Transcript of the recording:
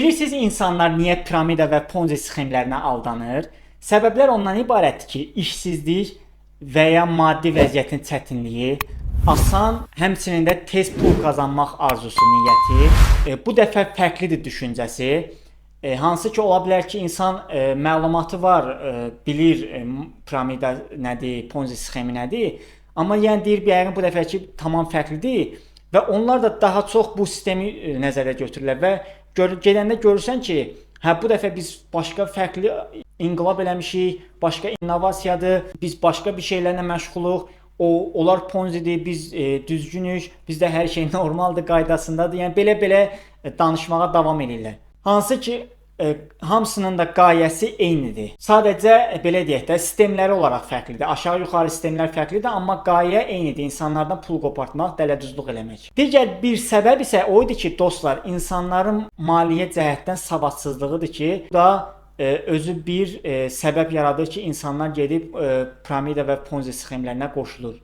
Bilirsiniz insanlar niyə piramida və ponzi sxemlərinə aldanır? Səbəblər ondan ibarətdir ki, işsizlik və ya maddi vəziyyətin çətinliyi, asan, həmçinin də tez pul qazanmaq arzusu, niyyəti, bu dəfə fərqlidir düşüncəsi. Hansı ki, ola bilər ki, insan məlumatı var, bilir piramida nədir, ponzi sxemi nədir, amma yəni deyir, yəqin bu dəfəki tamam fərqlidir və onlar da daha çox bu sistemi nəzərə götürürlər və gedəndə görürsən ki, hə bu dəfə biz başqa fərqli inqilab eləmişik, başqa innovasiyadır, biz başqa bir şeylərlə məşğuluq. Onlar ponzidir, biz düzgünük, bizdə hər şey normaldır, qaydasındadır. Yəni belə danışmağa davam edirlər. Hansı ki, hamısının da qayəsi eynidir. Sadəcə belə deyək də, sistemləri olaraq fərqlidir. Aşağı-yuxarı sistemlər fərqlidir, amma qayə eynidir. İnsanlardan pul qopartmaq, dələduzluq eləmək. Digər bir səbəb isə o idi ki, dostlar, insanların maliyyə cəhətdən savadsızlığıdır ki, bu da özü bir səbəb yaradır ki, insanlar gedib piramida və ponzi sxemlərinə qoşulur.